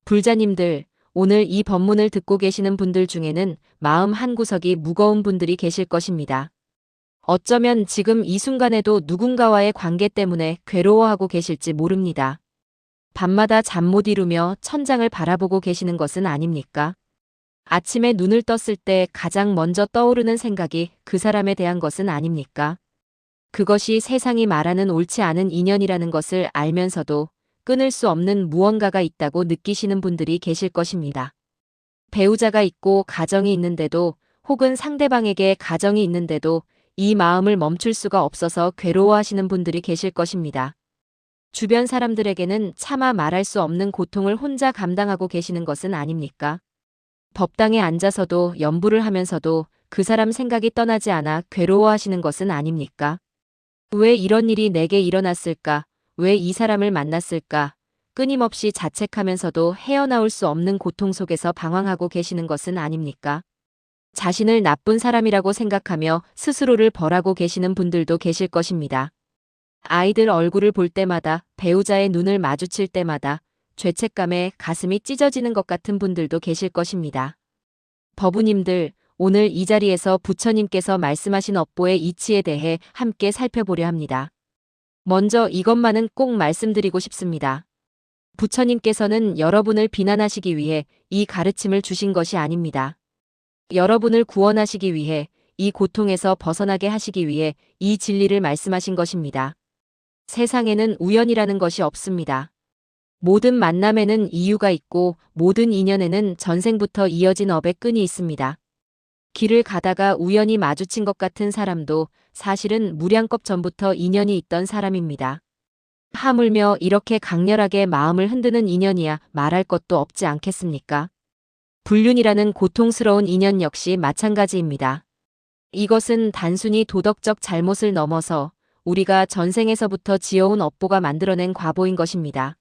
불자님들, 오늘 이 법문을 듣고 계시는 분들 중에는 마음 한구석이 무거운 분들이 계실 것입니다. 어쩌면 지금 이 순간에도 누군가와의 관계 때문에 괴로워하고 계실지 모릅니다. 밤마다 잠 못 이루며 천장을 바라보고 계시는 것은 아닙니까? 아침에 눈을 떴을 때 가장 먼저 떠오르는 생각이 그 사람에 대한 것은 아닙니까? 그것이 세상이 말하는 옳지 않은 인연이라는 것을 알면서도 끊을 수 없는 무언가가 있다고 느끼시는 분들이 계실 것입니다. 배우자가 있고 가정이 있는데도 혹은 상대방에게 가정이 있는데도 이 마음을 멈출 수가 없어서 괴로워하시는 분들이 계실 것입니다. 주변 사람들에게는 차마 말할 수 없는 고통을 혼자 감당하고 계시는 것은 아닙니까? 법당에 앉아서도 염불을 하면서도 그 사람 생각이 떠나지 않아 괴로워하시는 것은 아닙니까? 왜 이런 일이 내게 일어났을까? 왜 이 사람을 만났을까? 끊임없이 자책하면서도 헤어나올 수 없는 고통 속에서 방황하고 계시는 것은 아닙니까? 자신을 나쁜 사람이라고 생각하며 스스로를 벌하고 계시는 분들도 계실 것입니다. 아이들 얼굴을 볼 때마다, 배우자의 눈을 마주칠 때마다 죄책감에 가슴이 찢어지는 것 같은 분들도 계실 것입니다. 법우님들, 오늘 이 자리에서 부처님께서 말씀하신 업보의 이치에 대해 함께 살펴보려 합니다. 먼저 이것만은 꼭 말씀드리고 싶습니다. 부처님께서는 여러분을 비난하시기 위해 이 가르침을 주신 것이 아닙니다. 여러분을 구원하시기 위해, 이 고통에서 벗어나게 하시기 위해 이 진리를 말씀하신 것입니다. 세상에는 우연이라는 것이 없습니다. 모든 만남에는 이유가 있고 모든 인연에는 전생부터 이어진 업의 끈이 있습니다. 길을 가다가 우연히 마주친 것 같은 사람도 사실은 무량겁 전부터 인연이 있던 사람입니다. 하물며 이렇게 강렬하게 마음을 흔드는 인연이야 말할 것도 없지 않겠습니까? 불륜이라는 고통스러운 인연 역시 마찬가지입니다. 이것은 단순히 도덕적 잘못을 넘어서 우리가 전생에서부터 지어온 업보가 만들어낸 과보인 것입니다.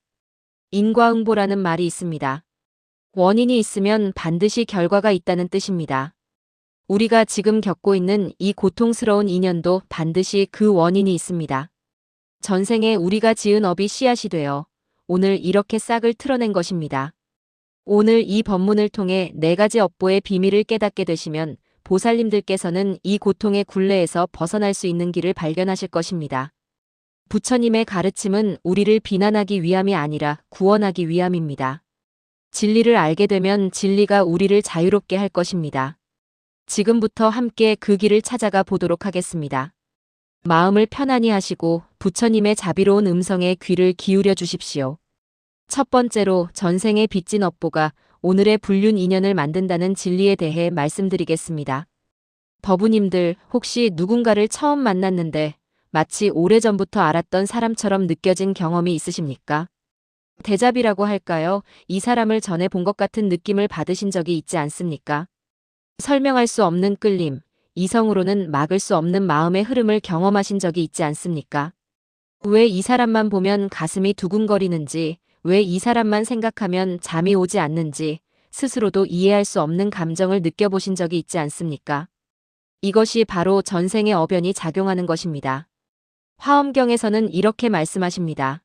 인과응보라는 말이 있습니다. 원인이 있으면 반드시 결과가 있다는 뜻입니다. 우리가 지금 겪고 있는 이 고통스러운 인연도 반드시 그 원인이 있습니다. 전생에 우리가 지은 업이 씨앗이 되어 오늘 이렇게 싹을 틀어낸 것입니다. 오늘 이 법문을 통해 4가지 업보의 비밀을 깨닫게 되시면 보살님들께서는 이 고통의 굴레에서 벗어날 수 있는 길을 발견하실 것입니다. 부처님의 가르침은 우리를 비난하기 위함이 아니라 구원하기 위함입니다. 진리를 알게 되면 진리가 우리를 자유롭게 할 것입니다. 지금부터 함께 그 길을 찾아가 보도록 하겠습니다. 마음을 편안히 하시고 부처님의 자비로운 음성에 귀를 기울여 주십시오. 첫 번째로 전생에 빚진 업보가 오늘의 불륜 인연을 만든다는 진리에 대해 말씀드리겠습니다. 법우님들, 혹시 누군가를 처음 만났는데 마치 오래전부터 알았던 사람처럼 느껴진 경험이 있으십니까? 대잡이라고 할까요? 이 사람을 전에 본 것 같은 느낌을 받으신 적이 있지 않습니까? 설명할 수 없는 끌림, 이성으로는 막을 수 없는 마음의 흐름을 경험하신 적이 있지 않습니까? 왜 이 사람만 보면 가슴이 두근거리는지, 왜 이 사람만 생각하면 잠이 오지 않는지 스스로도 이해할 수 없는 감정을 느껴보신 적이 있지 않습니까? 이것이 바로 전생의 어변이 작용하는 것입니다. 화엄경에서는 이렇게 말씀하십니다.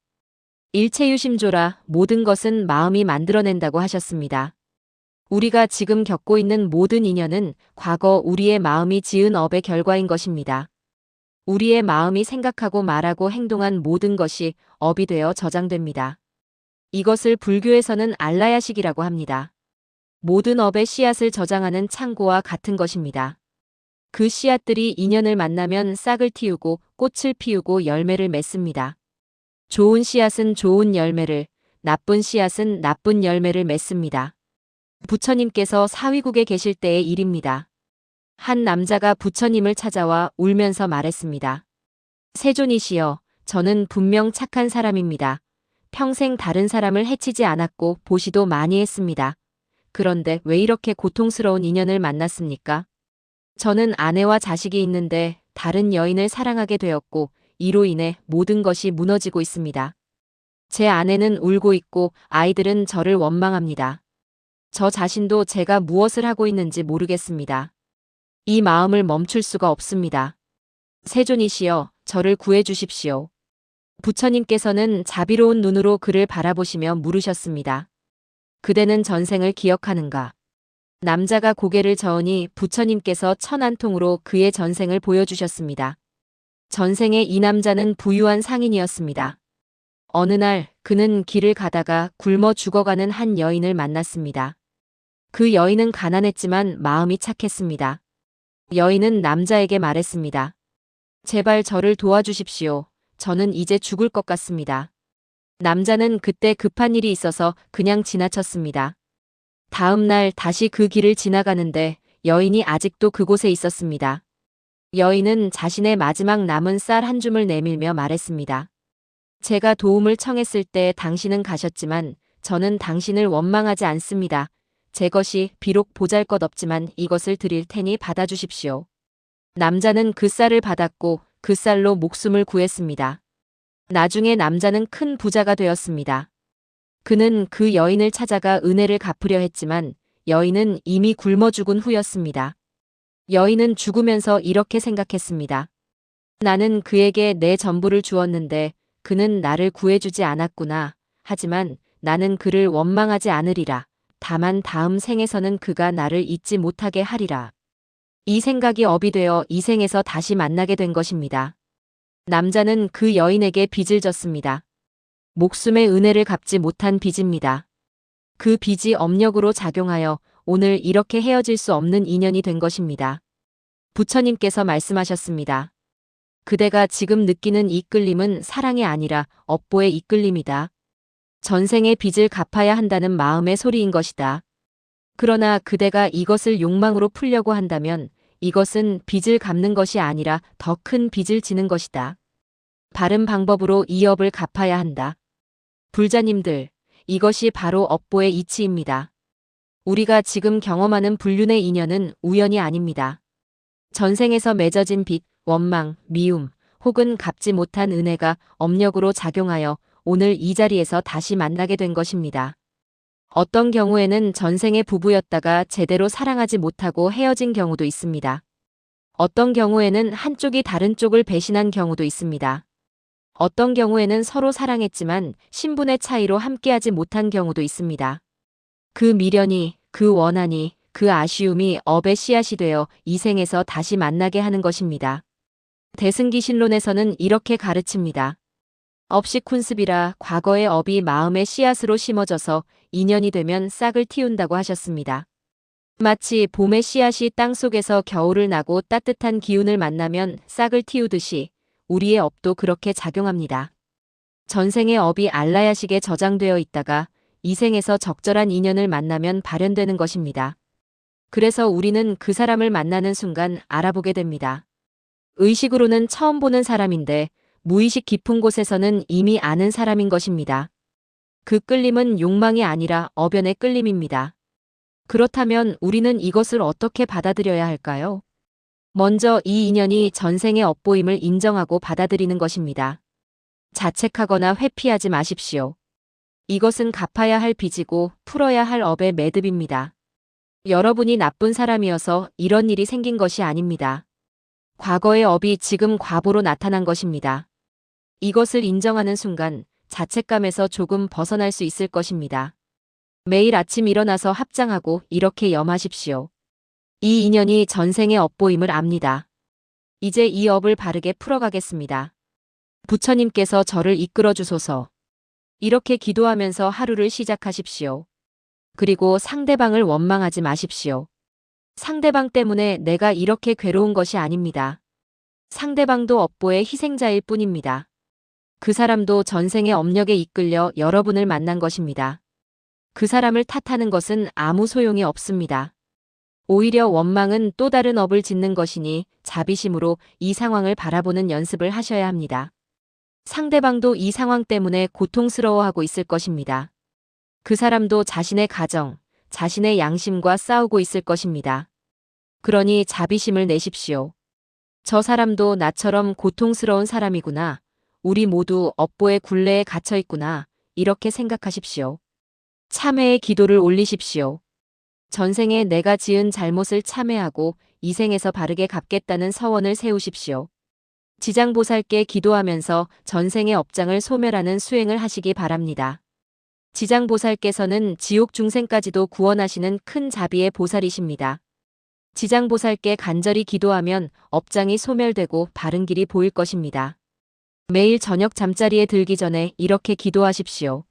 일체유심조라, 모든 것은 마음이 만들어낸다고 하셨습니다. 우리가 지금 겪고 있는 모든 인연은 과거 우리의 마음이 지은 업의 결과인 것입니다. 우리의 마음이 생각하고 말하고 행동한 모든 것이 업이 되어 저장됩니다. 이것을 불교에서는 알라야식이라고 합니다. 모든 업의 씨앗을 저장하는 창고와 같은 것입니다. 그 씨앗들이 인연을 만나면 싹을 틔우고 꽃을 피우고 열매를 맺습니다. 좋은 씨앗은 좋은 열매를, 나쁜 씨앗은 나쁜 열매를 맺습니다. 부처님께서 사위국에 계실 때의 일입니다. 한 남자가 부처님을 찾아와 울면서 말했습니다. 세존이시여, 저는 분명 착한 사람입니다. 평생 다른 사람을 해치지 않았고 보시도 많이 했습니다. 그런데 왜 이렇게 고통스러운 인연을 만났습니까? 저는 아내와 자식이 있는데 다른 여인을 사랑하게 되었고 이로 인해 모든 것이 무너지고 있습니다. 제 아내는 울고 있고 아이들은 저를 원망합니다. 저 자신도 제가 무엇을 하고 있는지 모르겠습니다. 이 마음을 멈출 수가 없습니다. 세존이시여, 저를 구해 주십시오. 부처님께서는 자비로운 눈으로 그를 바라보시며 물으셨습니다. 그대는 전생을 기억하는가? 남자가 고개를 저으니 부처님께서 천 한 통으로 그의 전생을 보여주셨습니다. 전생에 이 남자는 부유한 상인이었습니다. 어느 날 그는 길을 가다가 굶어 죽어가는 한 여인을 만났습니다. 그 여인은 가난했지만 마음이 착했습니다. 여인은 남자에게 말했습니다. 제발 저를 도와주십시오. 저는 이제 죽을 것 같습니다. 남자는 그때 급한 일이 있어서 그냥 지나쳤습니다. 다음 날 다시 그 길을 지나가는데 여인이 아직도 그곳에 있었습니다. 여인은 자신의 마지막 남은 쌀 한 줌을 내밀며 말했습니다. 제가 도움을 청했을 때 당신은 가셨지만 저는 당신을 원망하지 않습니다. 제 것이 비록 보잘것없지만 이것을 드릴 테니 받아주십시오. 남자는 그 쌀을 받았고 그 쌀로 목숨을 구했습니다. 나중에 남자는 큰 부자가 되었습니다. 그는 그 여인을 찾아가 은혜를 갚으려 했지만 여인은 이미 굶어 죽은 후였습니다. 여인은 죽으면서 이렇게 생각했습니다. 나는 그에게 내 전부를 주었는데 그는 나를 구해주지 않았구나. 하지만 나는 그를 원망하지 않으리라. 다만 다음 생에서는 그가 나를 잊지 못하게 하리라. 이 생각이 업이 되어 이 생에서 다시 만나게 된 것입니다. 남자는 그 여인에게 빚을 졌습니다. 목숨의 은혜를 갚지 못한 빚입니다. 그 빚이 업력으로 작용하여 오늘 이렇게 헤어질 수 없는 인연이 된 것입니다. 부처님께서 말씀하셨습니다. 그대가 지금 느끼는 이끌림은 사랑이 아니라 업보의 이끌림이다. 전생의 빚을 갚아야 한다는 마음의 소리인 것이다. 그러나 그대가 이것을 욕망으로 풀려고 한다면 이것은 빚을 갚는 것이 아니라 더 큰 빚을 지는 것이다. 바른 방법으로 이 업을 갚아야 한다. 불자님들, 이것이 바로 업보의 이치입니다. 우리가 지금 경험하는 불륜의 인연은 우연이 아닙니다. 전생에서 맺어진 빚, 원망, 미움, 혹은 갚지 못한 은혜가 업력으로 작용하여 오늘 이 자리에서 다시 만나게 된 것입니다. 어떤 경우에는 전생의 부부였다가 제대로 사랑하지 못하고 헤어진 경우도 있습니다. 어떤 경우에는 한쪽이 다른 쪽을 배신한 경우도 있습니다. 어떤 경우에는 서로 사랑했지만 신분의 차이로 함께하지 못한 경우도 있습니다. 그 미련이, 그 원한이, 그 아쉬움이 업의 씨앗이 되어 이 생에서 다시 만나게 하는 것입니다. 대승기신론에서는 이렇게 가르칩니다. 업시쿤습이라 과거의 업이 마음의 씨앗으로 심어져서 인연이 되면 싹을 틔운다고 하셨습니다. 마치 봄의 씨앗이 땅속에서 겨울을 나고 따뜻한 기운을 만나면 싹을 틔우듯이 우리의 업도 그렇게 작용합니다. 전생의 업이 알라야식에 저장되어 있다가 이 생에서 적절한 인연을 만나면 발현되는 것입니다. 그래서 우리는 그 사람을 만나는 순간 알아보게 됩니다. 의식으로는 처음 보는 사람인데 무의식 깊은 곳에서는 이미 아는 사람인 것입니다. 그 끌림은 욕망이 아니라 어변의 끌림입니다. 그렇다면 우리는 이것을 어떻게 받아들여야 할까요? 먼저 이 인연이 전생의 업보임을 인정하고 받아들이는 것입니다. 자책하거나 회피하지 마십시오. 이것은 갚아야 할 빚이고 풀어야 할 업의 매듭입니다. 여러분이 나쁜 사람이어서 이런 일이 생긴 것이 아닙니다. 과거의 업이 지금 과보로 나타난 것입니다. 이것을 인정하는 순간 자책감에서 조금 벗어날 수 있을 것입니다. 매일 아침 일어나서 합장하고 이렇게 염하십시오. 이 인연이 전생의 업보임을 압니다. 이제 이 업을 바르게 풀어가겠습니다. 부처님께서 저를 이끌어 주소서. 이렇게 기도하면서 하루를 시작하십시오. 그리고 상대방을 원망하지 마십시오. 상대방 때문에 내가 이렇게 괴로운 것이 아닙니다. 상대방도 업보의 희생자일 뿐입니다. 그 사람도 전생의 업력에 이끌려 여러분을 만난 것입니다. 그 사람을 탓하는 것은 아무 소용이 없습니다. 오히려 원망은 또 다른 업을 짓는 것이니 자비심으로 이 상황을 바라보는 연습을 하셔야 합니다. 상대방도 이 상황 때문에 고통스러워하고 있을 것입니다. 그 사람도 자신의 가정, 자신의 양심과 싸우고 있을 것입니다. 그러니 자비심을 내십시오. 저 사람도 나처럼 고통스러운 사람이구나. 우리 모두 업보의 굴레에 갇혀 있구나. 이렇게 생각하십시오. 참회의 기도를 올리십시오. 전생에 내가 지은 잘못을 참회하고 이 생에서 바르게 갚겠다는 서원을 세우십시오. 지장보살께 기도하면서 전생의 업장을 소멸하는 수행을 하시기 바랍니다. 지장보살께서는 지옥 중생까지도 구원하시는 큰 자비의 보살이십니다. 지장보살께 간절히 기도하면 업장이 소멸되고 바른 길이 보일 것입니다. 매일 저녁 잠자리에 들기 전에 이렇게 기도하십시오.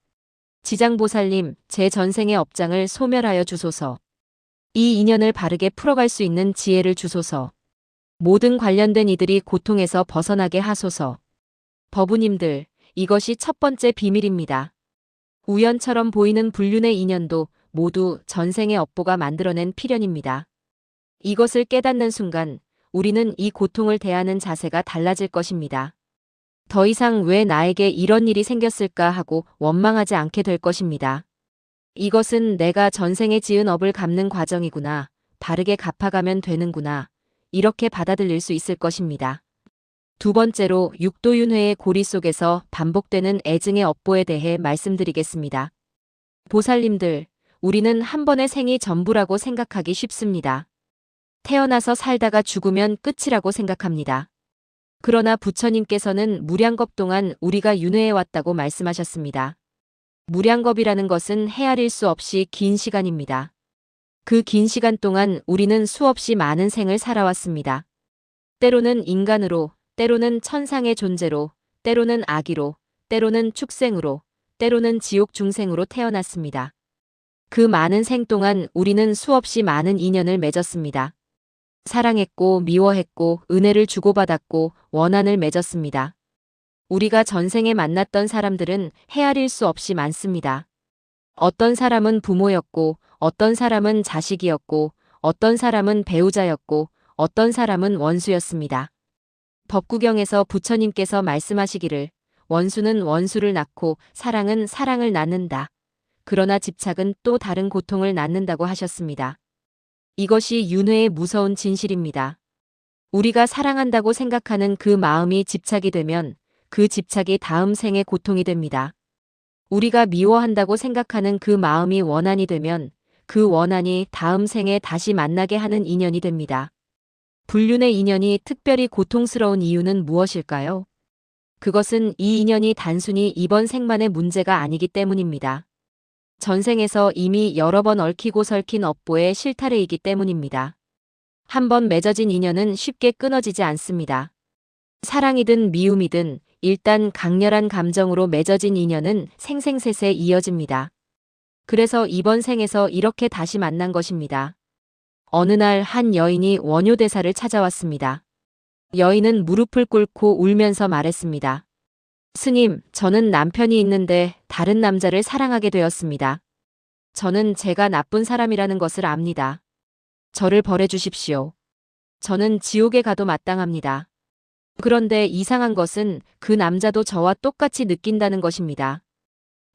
지장보살님, 제 전생의 업장을 소멸하여 주소서. 이 인연을 바르게 풀어갈 수 있는 지혜를 주소서. 모든 관련된 이들이 고통에서 벗어나게 하소서. 법우님들, 이것이 첫 번째 비밀입니다. 우연처럼 보이는 불륜의 인연도 모두 전생의 업보가 만들어낸 필연입니다. 이것을 깨닫는 순간 우리는 이 고통을 대하는 자세가 달라질 것입니다. 더 이상 왜 나에게 이런 일이 생겼을까 하고 원망하지 않게 될 것입니다. 이것은 내가 전생에 지은 업을 갚는 과정이구나. 바르게 갚아가면 되는구나. 이렇게 받아들일 수 있을 것입니다. 두 번째로 육도윤회의 고리 속에서 반복되는 애증의 업보에 대해 말씀드리겠습니다. 보살님들, 우리는 한 번의 생이 전부라고 생각하기 쉽습니다. 태어나서 살다가 죽으면 끝이라고 생각합니다. 그러나 부처님께서는 무량겁 동안 우리가 윤회해왔다고 말씀하셨습니다. 무량겁이라는 것은 헤아릴 수 없이 긴 시간입니다. 그 긴 시간 동안 우리는 수없이 많은 생을 살아왔습니다. 때로는 인간으로, 때로는 천상의 존재로, 때로는 아기로, 때로는 축생으로, 때로는 지옥 중생으로 태어났습니다. 그 많은 생 동안 우리는 수없이 많은 인연을 맺었습니다. 사랑했고 미워했고 은혜를 주고받았고 원한을 맺었습니다. 우리가 전생에 만났던 사람들은 헤아릴 수 없이 많습니다. 어떤 사람은 부모였고, 어떤 사람은 자식이었고, 어떤 사람은 배우자였고, 어떤 사람은 원수였습니다. 법구경에서 부처님께서 말씀하시기를 원수는 원수를 낳고 사랑은 사랑을 낳는다. 그러나 집착은 또 다른 고통을 낳는다고 하셨습니다. 이것이 윤회의 무서운 진실입니다. 우리가 사랑한다고 생각하는 그 마음이 집착이 되면 그 집착이 다음 생의 고통이 됩니다. 우리가 미워한다고 생각하는 그 마음이 원한이 되면 그 원한이 다음 생에 다시 만나게 하는 인연이 됩니다. 불륜의 인연이 특별히 고통스러운 이유는 무엇일까요? 그것은 이 인연이 단순히 이번 생만의 문제가 아니기 때문입니다. 전생에서 이미 여러 번 얽히고 설킨 업보의 실타래이기 때문입니다. 한번 맺어진 인연은 쉽게 끊어지지 않습니다. 사랑이든 미움이든 일단 강렬한 감정으로 맺어진 인연은 생생세세 이어집니다. 그래서 이번 생에서 이렇게 다시 만난 것입니다. 어느 날 한 여인이 원효대사를 찾아왔습니다. 여인은 무릎을 꿇고 울면서 말했습니다. 스님, 저는 남편이 있는데 다른 남자를 사랑하게 되었습니다. 저는 제가 나쁜 사람이라는 것을 압니다. 저를 벌해주십시오. 저는 지옥에 가도 마땅합니다. 그런데 이상한 것은 그 남자도 저와 똑같이 느낀다는 것입니다.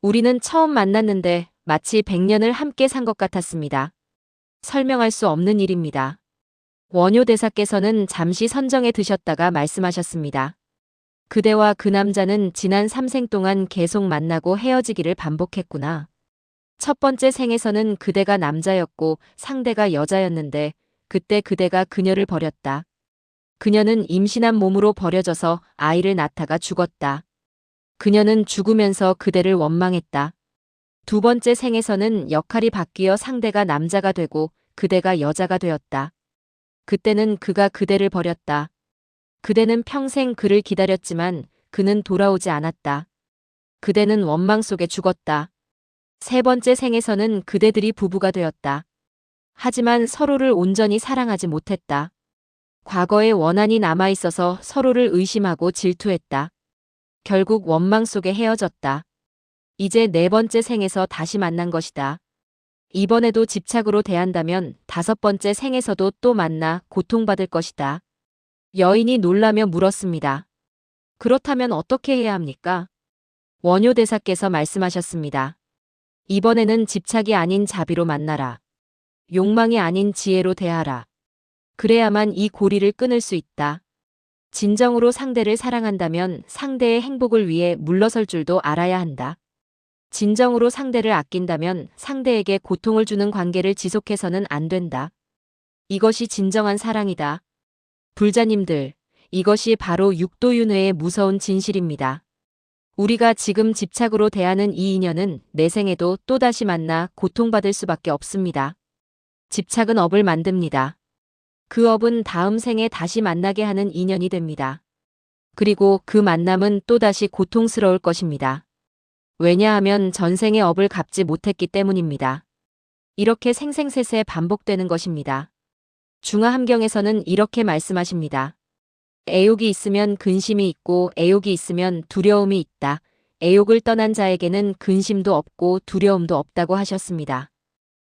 우리는 처음 만났는데 마치 100년을 함께 산 것 같았습니다. 설명할 수 없는 일입니다. 원효대사께서는 잠시 선정에 드셨다가 말씀하셨습니다. 그대와 그 남자는 지난 3생 동안 계속 만나고 헤어지기를 반복했구나. 첫 번째 생에서는 그대가 남자였고 상대가 여자였는데 그때 그대가 그녀를 버렸다. 그녀는 임신한 몸으로 버려져서 아이를 낳다가 죽었다. 그녀는 죽으면서 그대를 원망했다. 두 번째 생에서는 역할이 바뀌어 상대가 남자가 되고 그대가 여자가 되었다. 그때는 그가 그대를 버렸다. 그대는 평생 그를 기다렸지만 그는 돌아오지 않았다. 그대는 원망 속에 죽었다. 세 번째 생에서는 그대들이 부부가 되었다. 하지만 서로를 온전히 사랑하지 못했다. 과거의 원한이 남아있어서 서로를 의심하고 질투했다. 결국 원망 속에 헤어졌다. 이제 네 번째 생에서 다시 만난 것이다. 이번에도 집착으로 대한다면 다섯 번째 생에서도 또 만나 고통받을 것이다. 여인이 놀라며 물었습니다. 그렇다면 어떻게 해야 합니까? 원효대사께서 말씀하셨습니다. 이번에는 집착이 아닌 자비로 만나라. 욕망이 아닌 지혜로 대하라. 그래야만 이 고리를 끊을 수 있다. 진정으로 상대를 사랑한다면 상대의 행복을 위해 물러설 줄도 알아야 한다. 진정으로 상대를 아낀다면 상대에게 고통을 주는 관계를 지속해서는 안 된다. 이것이 진정한 사랑이다. 불자님들, 이것이 바로 육도윤회의 무서운 진실입니다. 우리가 지금 집착으로 대하는 이 인연은 내 생에도 또다시 만나 고통받을 수밖에 없습니다. 집착은 업을 만듭니다. 그 업은 다음 생에 다시 만나게 하는 인연이 됩니다. 그리고 그 만남은 또다시 고통스러울 것입니다. 왜냐하면 전생의 업을 갚지 못했기 때문입니다. 이렇게 생생세세 반복되는 것입니다. 중화함경에서는 이렇게 말씀하십니다. 애욕이 있으면 근심이 있고 애욕이 있으면 두려움이 있다. 애욕을 떠난 자에게는 근심도 없고 두려움도 없다고 하셨습니다.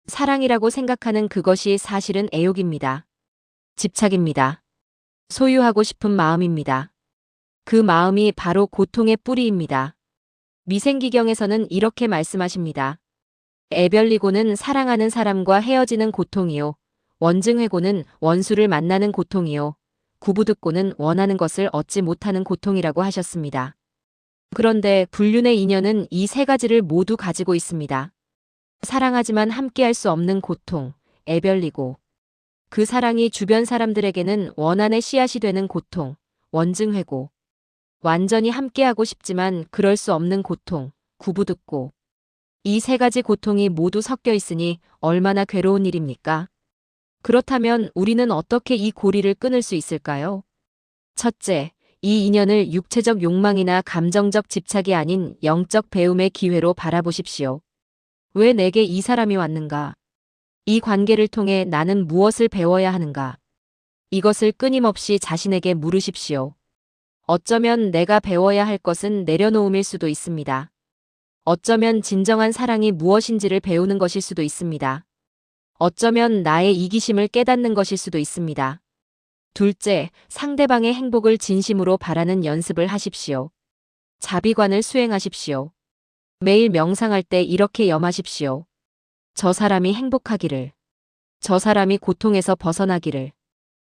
사랑이라고 생각하는 그것이 사실은 애욕입니다. 집착입니다. 소유하고 싶은 마음입니다. 그 마음이 바로 고통의 뿌리입니다. 미생기경에서는 이렇게 말씀하십니다. 애별리고는 사랑하는 사람과 헤어지는 고통이요. 원증회고는 원수를 만나는 고통이요. 구부듣고는 원하는 것을 얻지 못하는 고통이라고 하셨습니다. 그런데 불륜의 인연은 이 세 가지를 모두 가지고 있습니다. 사랑하지만 함께할 수 없는 고통, 애별리고. 그 사랑이 주변 사람들에게는 원한의 씨앗이 되는 고통, 원증회고. 완전히 함께하고 싶지만 그럴 수 없는 고통, 구부듣고. 이 세 가지 고통이 모두 섞여 있으니 얼마나 괴로운 일입니까? 그렇다면 우리는 어떻게 이 고리를 끊을 수 있을까요? 첫째, 이 인연을 육체적 욕망이나 감정적 집착이 아닌 영적 배움의 기회로 바라보십시오. 왜 내게 이 사람이 왔는가? 이 관계를 통해 나는 무엇을 배워야 하는가? 이것을 끊임없이 자신에게 물으십시오. 어쩌면 내가 배워야 할 것은 내려놓음일 수도 있습니다. 어쩌면 진정한 사랑이 무엇인지를 배우는 것일 수도 있습니다. 어쩌면 나의 이기심을 깨닫는 것일 수도 있습니다. 둘째, 상대방의 행복을 진심으로 바라는 연습을 하십시오. 자비관을 수행하십시오. 매일 명상할 때 이렇게 염하십시오. 저 사람이 행복하기를. 저 사람이 고통에서 벗어나기를.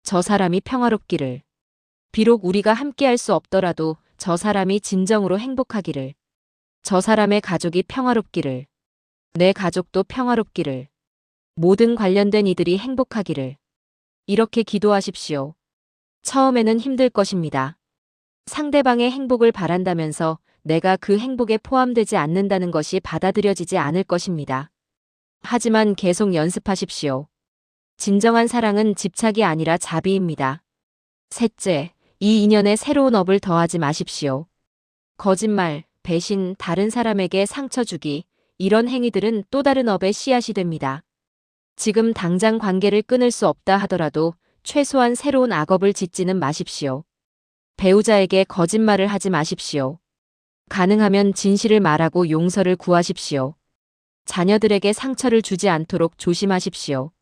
저 사람이 평화롭기를. 비록 우리가 함께할 수 없더라도 저 사람이 진정으로 행복하기를. 저 사람의 가족이 평화롭기를. 내 가족도 평화롭기를. 모든 관련된 이들이 행복하기를. 이렇게 기도하십시오. 처음에는 힘들 것입니다. 상대방의 행복을 바란다면서 내가 그 행복에 포함되지 않는다는 것이 받아들여지지 않을 것입니다. 하지만 계속 연습하십시오. 진정한 사랑은 집착이 아니라 자비입니다. 셋째, 이 인연에 새로운 업을 더하지 마십시오. 거짓말, 배신, 다른 사람에게 상처 주기, 이런 행위들은 또 다른 업의 씨앗이 됩니다. 지금 당장 관계를 끊을 수 없다 하더라도 최소한 새로운 악업을 짓지는 마십시오. 배우자에게 거짓말을 하지 마십시오. 가능하면 진실을 말하고 용서를 구하십시오. 자녀들에게 상처를 주지 않도록 조심하십시오.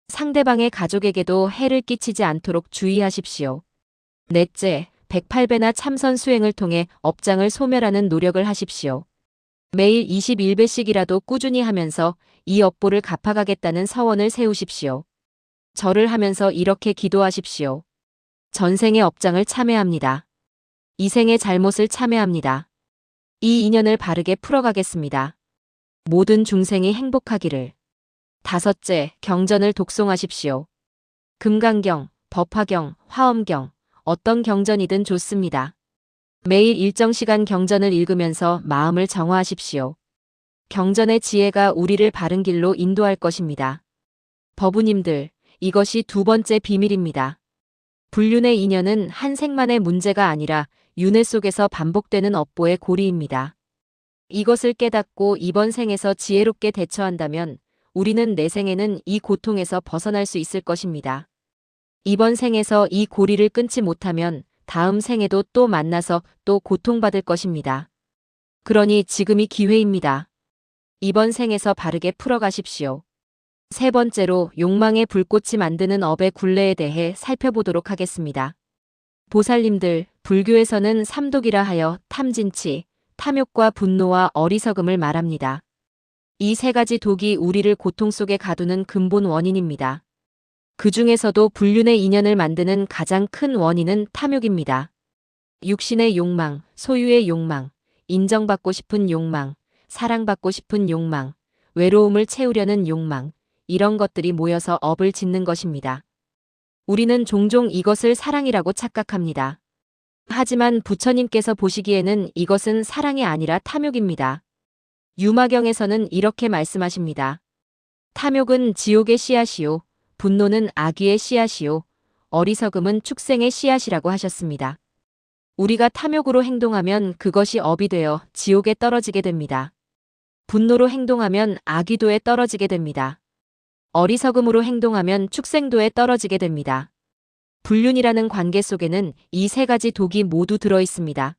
상대방의 가족에게도 해를 끼치지 않도록 주의하십시오. 넷째, 108배나 참선 수행을 통해 업장을 소멸하는 노력을 하십시오. 매일 21배씩이라도 꾸준히 하면서 이 업보를 갚아가겠다는 서원을 세우십시오. 절을 하면서 이렇게 기도하십시오. 전생의 업장을 참회합니다. 이 생의 잘못을 참회합니다. 이 인연을 바르게 풀어가겠습니다. 모든 중생이 행복하기를. 다섯째, 경전을 독송하십시오. 금강경, 법화경, 화엄경, 어떤 경전이든 좋습니다. 매일 일정 시간 경전을 읽으면서 마음을 정화하십시오. 경전의 지혜가 우리를 바른 길로 인도할 것입니다. 법우님들, 이것이 두 번째 비밀입니다. 불륜의 인연은 한 생만의 문제가 아니라 윤회 속에서 반복되는 업보의 고리입니다. 이것을 깨닫고 이번 생에서 지혜롭게 대처한다면 우리는 내생에는 이 고통에서 벗어날 수 있을 것입니다. 이번 생에서 이 고리를 끊지 못하면 다음 생에도 또 만나서 또 고통받을 것입니다. 그러니 지금이 기회입니다. 이번 생에서 바르게 풀어가십시오. 세 번째로 욕망의 불꽃이 만드는 업의 굴레에 대해 살펴보도록 하겠습니다. 보살님들, 불교에서는 삼독이라 하여 탐진치, 탐욕과 분노와 어리석음을 말합니다. 이 세 가지 독이 우리를 고통 속에 가두는 근본 원인입니다. 그 중에서도 불륜의 인연을 만드는 가장 큰 원인은 탐욕입니다. 육신의 욕망, 소유의 욕망, 인정받고 싶은 욕망, 사랑받고 싶은 욕망, 외로움을 채우려는 욕망, 이런 것들이 모여서 업을 짓는 것입니다. 우리는 종종 이것을 사랑이라고 착각합니다. 하지만 부처님께서 보시기에는 이것은 사랑이 아니라 탐욕입니다. 유마경에서는 이렇게 말씀하십니다. 탐욕은 지옥의 씨앗이요, 분노는 악귀의 씨앗이요, 어리석음은 축생의 씨앗이라고 하셨습니다. 우리가 탐욕으로 행동하면 그것이 업이 되어 지옥에 떨어지게 됩니다. 분노로 행동하면 악귀도에 떨어지게 됩니다. 어리석음으로 행동하면 축생도에 떨어지게 됩니다. 불륜이라는 관계 속에는 이 세 가지 독이 모두 들어 있습니다.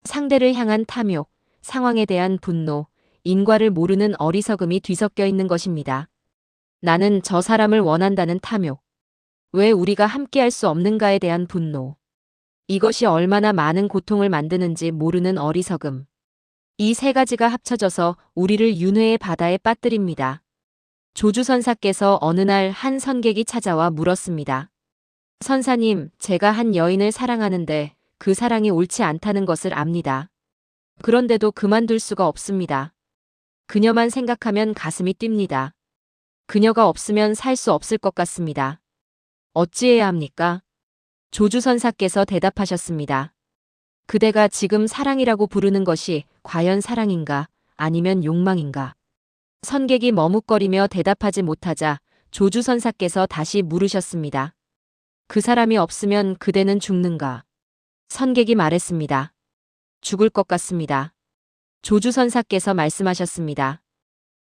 상대를 향한 탐욕, 상황에 대한 분노, 인과를 모르는 어리석음이 뒤섞여 있는 것입니다. 나는 저 사람을 원한다는 탐욕, 왜 우리가 함께할 수 없는가에 대한 분노, 이것이 얼마나 많은 고통을 만드는지 모르는 어리석음. 이 세 가지가 합쳐져서 우리를 윤회의 바다에 빠뜨립니다. 조주선사께서 어느 날 한 선객이 찾아와 물었습니다. 선사님, 제가 한 여인을 사랑하는데 그 사랑이 옳지 않다는 것을 압니다. 그런데도 그만둘 수가 없습니다. 그녀만 생각하면 가슴이 뜁니다. 그녀가 없으면 살 수 없을 것 같습니다. 어찌해야 합니까? 조주선사께서 대답하셨습니다. 그대가 지금 사랑이라고 부르는 것이 과연 사랑인가 아니면 욕망인가? 선객이 머뭇거리며 대답하지 못하자 조주선사께서 다시 물으셨습니다. 그 사람이 없으면 그대는 죽는가? 선객이 말했습니다. 죽을 것 같습니다. 조주선사께서 말씀하셨습니다.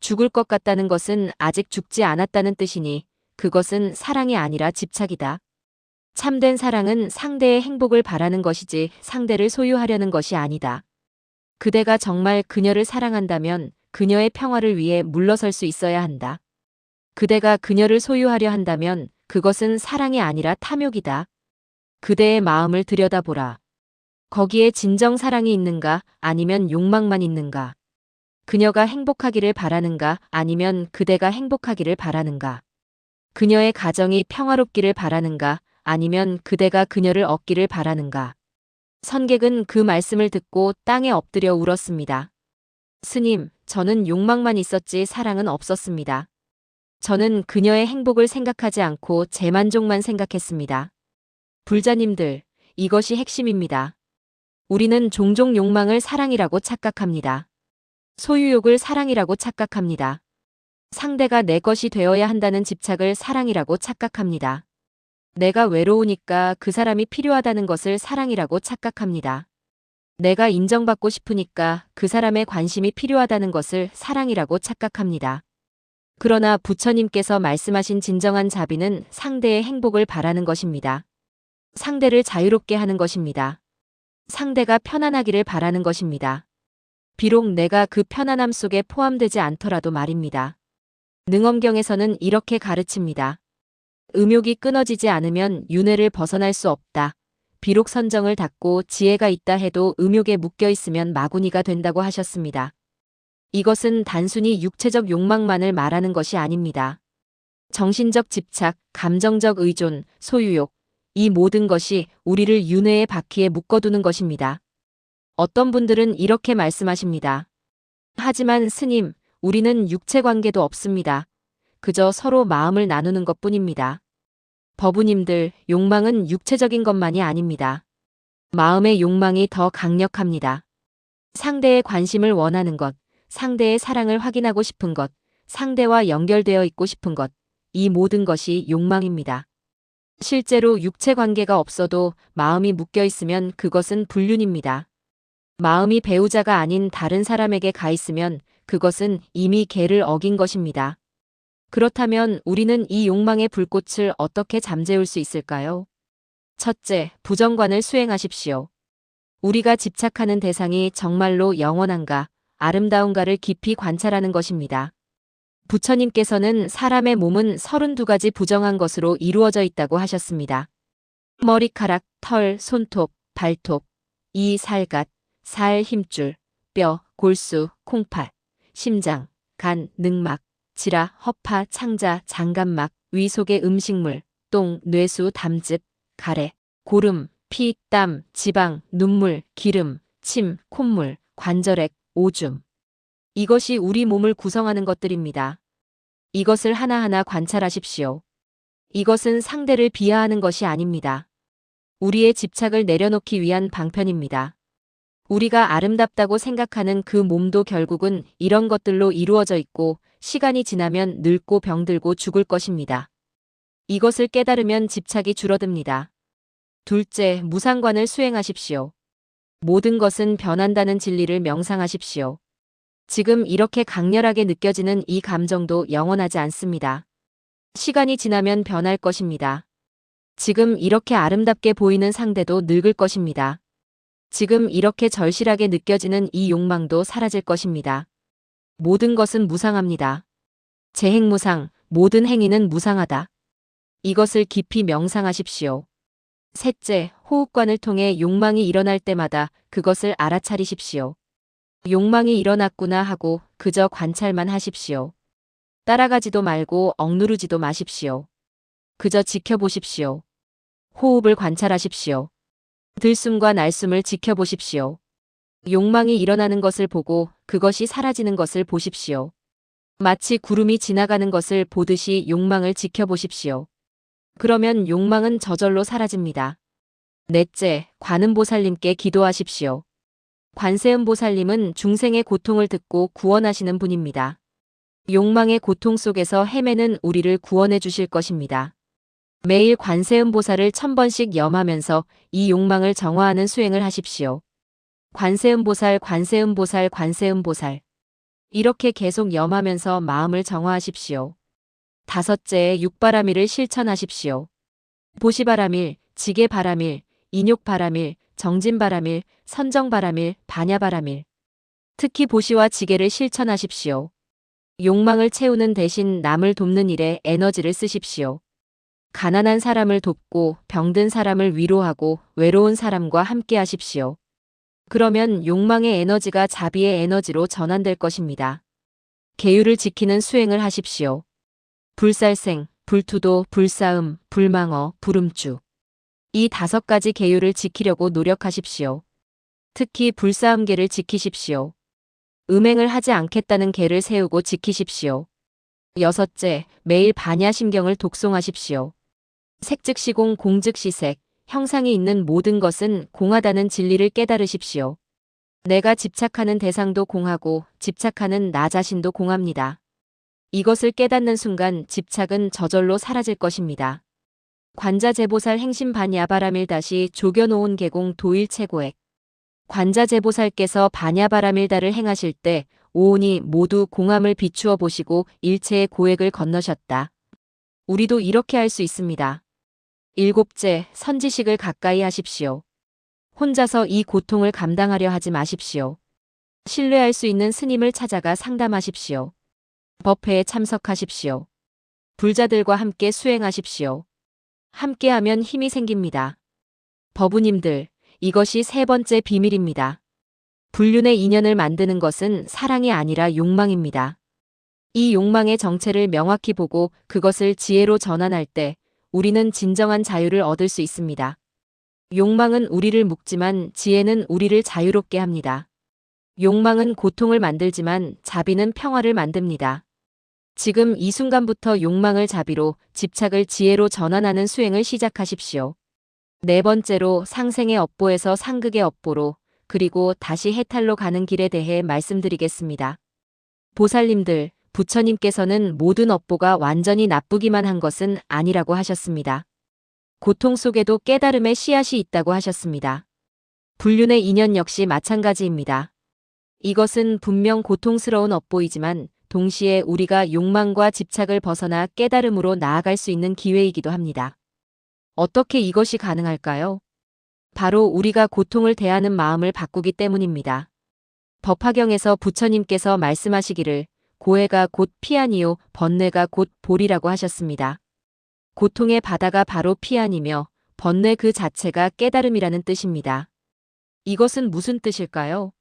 죽을 것 같다는 것은 아직 죽지 않았다는 뜻이니 그것은 사랑이 아니라 집착이다. 참된 사랑은 상대의 행복을 바라는 것이지 상대를 소유하려는 것이 아니다. 그대가 정말 그녀를 사랑한다면 그녀의 평화를 위해 물러설 수 있어야 한다. 그대가 그녀를 소유하려 한다면 그것은 사랑이 아니라 탐욕이다. 그대의 마음을 들여다보라. 거기에 진정 사랑이 있는가 아니면 욕망만 있는가? 그녀가 행복하기를 바라는가 아니면 그대가 행복하기를 바라는가? 그녀의 가정이 평화롭기를 바라는가 아니면 그대가 그녀를 얻기를 바라는가? 선객은 그 말씀을 듣고 땅에 엎드려 울었습니다. 스님, 저는 욕망만 있었지 사랑은 없었습니다. 저는 그녀의 행복을 생각하지 않고 제 만족만 생각했습니다. 불자님들, 이것이 핵심입니다. 우리는 종종 욕망을 사랑이라고 착각합니다. 소유욕을 사랑이라고 착각합니다. 상대가 내 것이 되어야 한다는 집착을 사랑이라고 착각합니다. 내가 외로우니까 그 사람이 필요하다는 것을 사랑이라고 착각합니다. 내가 인정받고 싶으니까 그 사람의 관심이 필요하다는 것을 사랑이라고 착각합니다. 그러나 부처님께서 말씀하신 진정한 자비는 상대의 행복을 바라는 것입니다. 상대를 자유롭게 하는 것입니다. 상대가 편안하기를 바라는 것입니다. 비록 내가 그 편안함 속에 포함되지 않더라도 말입니다. 능엄경에서는 이렇게 가르칩니다. 음욕이 끊어지지 않으면 윤회를 벗어날 수 없다. 비록 선정을 닫고 지혜가 있다 해도 음욕에 묶여 있으면 마구니가 된다고 하셨습니다. 이것은 단순히 육체적 욕망만을 말하는 것이 아닙니다. 정신적 집착, 감정적 의존, 소유욕, 이 모든 것이 우리를 윤회의 바퀴에 묶어두는 것입니다. 어떤 분들은 이렇게 말씀하십니다. 하지만 스님, 우리는 육체 관계도 없습니다. 그저 서로 마음을 나누는 것뿐입니다. 법우님들, 욕망은 육체적인 것만이 아닙니다. 마음의 욕망이 더 강력합니다. 상대의 관심을 원하는 것, 상대의 사랑을 확인하고 싶은 것, 상대와 연결되어 있고 싶은 것, 이 모든 것이 욕망입니다. 실제로 육체 관계가 없어도 마음이 묶여 있으면 그것은 불륜입니다. 마음이 배우자가 아닌 다른 사람에게 가 있으면 그것은 이미 계를 어긴 것입니다. 그렇다면 우리는 이 욕망의 불꽃을 어떻게 잠재울 수 있을까요? 첫째, 부정관을 수행하십시오. 우리가 집착하는 대상이 정말로 영원한가, 아름다운가를 깊이 관찰하는 것입니다. 부처님께서는 사람의 몸은 32가지 부정한 것으로 이루어져 있다고 하셨습니다. 머리카락, 털, 손톱, 발톱, 이, 살갗, 살, 힘줄, 뼈, 골수, 콩팥, 심장, 간, 늑막, 지라, 허파, 창자, 장간막, 위 속의 음식물, 똥, 뇌수, 담즙, 가래, 고름, 피, 땀, 지방, 눈물, 기름, 침, 콧물, 관절액, 오줌. 이것이 우리 몸을 구성하는 것들입니다. 이것을 하나하나 관찰하십시오. 이것은 상대를 비하하는 것이 아닙니다. 우리의 집착을 내려놓기 위한 방편입니다. 우리가 아름답다고 생각하는 그 몸도 결국은 이런 것들로 이루어져 있고 시간이 지나면 늙고 병들고 죽을 것입니다. 이것을 깨달으면 집착이 줄어듭니다. 둘째, 무상관을 수행하십시오. 모든 것은 변한다는 진리를 명상하십시오. 지금 이렇게 강렬하게 느껴지는 이 감정도 영원하지 않습니다. 시간이 지나면 변할 것입니다. 지금 이렇게 아름답게 보이는 상대도 늙을 것입니다. 지금 이렇게 절실하게 느껴지는 이 욕망도 사라질 것입니다. 모든 것은 무상합니다. 재행무상, 모든 행위는 무상하다. 이것을 깊이 명상하십시오. 셋째, 호흡관을 통해 욕망이 일어날 때마다 그것을 알아차리십시오. 욕망이 일어났구나 하고 그저 관찰만 하십시오. 따라가지도 말고 억누르지도 마십시오. 그저 지켜보십시오. 호흡을 관찰하십시오. 들숨과 날숨을 지켜보십시오. 욕망이 일어나는 것을 보고 그것이 사라지는 것을 보십시오. 마치 구름이 지나가는 것을 보듯이 욕망을 지켜보십시오. 그러면 욕망은 저절로 사라집니다. 넷째, 관음보살님께 기도하십시오. 관세음보살님은 중생의 고통을 듣고 구원하시는 분입니다. 욕망의 고통 속에서 헤매는 우리를 구원해 주실 것입니다. 매일 관세음보살을 1000번씩 염하면서 이 욕망을 정화하는 수행을 하십시오. 관세음보살, 관세음보살, 관세음보살. 이렇게 계속 염하면서 마음을 정화하십시오. 다섯째, 육바라밀을 실천하십시오. 보시바라밀, 지게바라밀, 인욕바라밀, 정진바라밀, 선정바라밀, 반야바라밀. 특히 보시와 지게를 실천하십시오. 욕망을 채우는 대신 남을 돕는 일에 에너지를 쓰십시오. 가난한 사람을 돕고 병든 사람을 위로하고 외로운 사람과 함께 하십시오. 그러면 욕망의 에너지가 자비의 에너지로 전환될 것입니다. 계율을 지키는 수행을 하십시오. 불살생, 불투도, 불싸움, 불망어, 불음주. 이 5가지 계율을 지키려고 노력하십시오. 특히 불싸움계를 지키십시오. 음행을 하지 않겠다는 계를 세우고 지키십시오. 여섯째, 매일 반야심경을 독송하십시오. 색즉시공, 공즉시색, 형상이 있는 모든 것은 공하다는 진리를 깨달으십시오. 내가 집착하는 대상도 공하고 집착하는 나 자신도 공합니다. 이것을 깨닫는 순간 집착은 저절로 사라질 것입니다. 관자재보살 행심반야바라밀 다시 조겨놓은 계공 도일체고액. 관자재보살께서 반야바라밀다를 행하실 때 오온이 모두 공함을 비추어 보시고 일체의 고액을 건너셨다. 우리도 이렇게 할 수 있습니다. 일곱째, 선지식을 가까이 하십시오. 혼자서 이 고통을 감당하려 하지 마십시오. 신뢰할 수 있는 스님을 찾아가 상담하십시오. 법회에 참석하십시오. 불자들과 함께 수행하십시오. 함께하면 힘이 생깁니다. 법우님들, 이것이 3번째 비밀입니다. 불륜의 인연을 만드는 것은 사랑이 아니라 욕망입니다. 이 욕망의 정체를 명확히 보고 그것을 지혜로 전환할 때 우리는 진정한 자유를 얻을 수 있습니다. 욕망은 우리를 묶지만 지혜는 우리를 자유롭게 합니다. 욕망은 고통을 만들지만 자비는 평화를 만듭니다. 지금 이 순간부터 욕망을 자비로, 집착을 지혜로 전환하는 수행을 시작하십시오. 4번째로 상생의 업보에서 상극의 업보로, 그리고 다시 해탈로 가는 길에 대해 말씀드리겠습니다. 보살님들, 부처님께서는 모든 업보가 완전히 나쁘기만 한 것은 아니라고 하셨습니다. 고통 속에도 깨달음의 씨앗이 있다고 하셨습니다. 불륜의 인연 역시 마찬가지입니다. 이것은 분명 고통스러운 업보이지만 동시에 우리가 욕망과 집착을 벗어나 깨달음으로 나아갈 수 있는 기회이기도 합니다. 어떻게 이것이 가능할까요? 바로 우리가 고통을 대하는 마음을 바꾸기 때문입니다. 법화경에서 부처님께서 말씀하시기를 고해가 곧 피안이요 번뇌가 곧 볼이라고 하셨습니다. 고통의 바다가 바로 피안이며 번뇌 그 자체가 깨달음이라는 뜻입니다. 이것은 무슨 뜻일까요?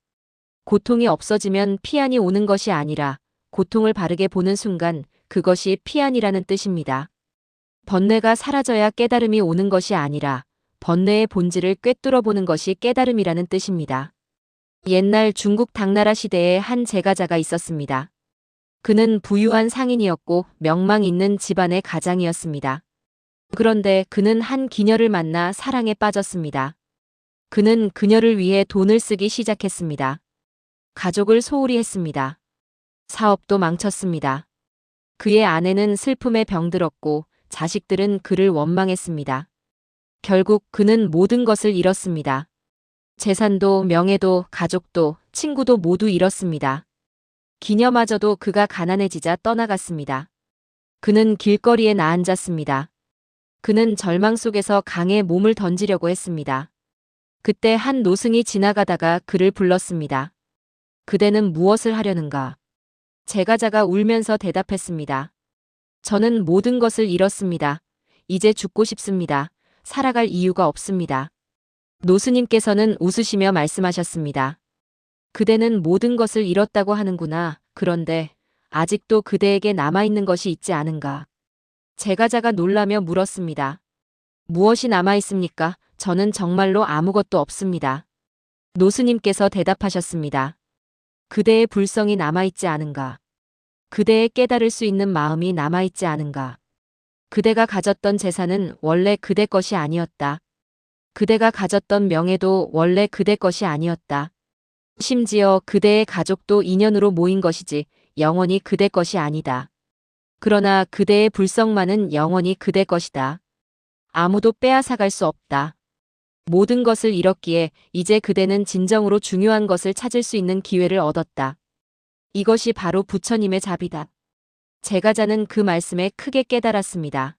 고통이 없어지면 피안이 오는 것이 아니라 고통을 바르게 보는 순간 그것이 피안이라는 뜻입니다. 번뇌가 사라져야 깨달음이 오는 것이 아니라 번뇌의 본질을 꿰뚫어 보는 것이 깨달음이라는 뜻입니다. 옛날 중국 당나라 시대에 한 제가자가 있었습니다. 그는 부유한 상인이었고 명망 있는 집안의 가장이었습니다. 그런데 그는 한 기녀를 만나 사랑에 빠졌습니다. 그는 그녀를 위해 돈을 쓰기 시작했습니다. 가족을 소홀히 했습니다. 사업도 망쳤습니다. 그의 아내는 슬픔에 병들었고 자식들은 그를 원망했습니다. 결국 그는 모든 것을 잃었습니다. 재산도 명예도 가족도 친구도 모두 잃었습니다. 기녀마저도 그가 가난해지자 떠나갔습니다. 그는 길거리에 나앉았습니다. 그는 절망 속에서 강에 몸을 던지려고 했습니다. 그때 한 노승이 지나가다가 그를 불렀습니다. 그대는 무엇을 하려는가? 제가자가 울면서 대답했습니다. 저는 모든 것을 잃었습니다. 이제 죽고 싶습니다. 살아갈 이유가 없습니다. 노스님께서는 웃으시며 말씀하셨습니다. 그대는 모든 것을 잃었다고 하는구나. 그런데 아직도 그대에게 남아있는 것이 있지 않은가? 제가자가 놀라며 물었습니다. 무엇이 남아있습니까? 저는 정말로 아무것도 없습니다. 노스님께서 대답하셨습니다. 그대의 불성이 남아있지 않은가? 그대의 깨달을 수 있는 마음이 남아있지 않은가? 그대가 가졌던 재산은 원래 그대 것이 아니었다. 그대가 가졌던 명예도 원래 그대 것이 아니었다. 심지어 그대의 가족도 인연으로 모인 것이지 영원히 그대 것이 아니다. 그러나 그대의 불성만은 영원히 그대 것이다. 아무도 빼앗아갈 수 없다. 모든 것을 잃었기에 이제 그대는 진정으로 중요한 것을 찾을 수 있는 기회를 얻었다. 이것이 바로 부처님의 자비다. 제가자는 그 말씀에 크게 깨달았습니다.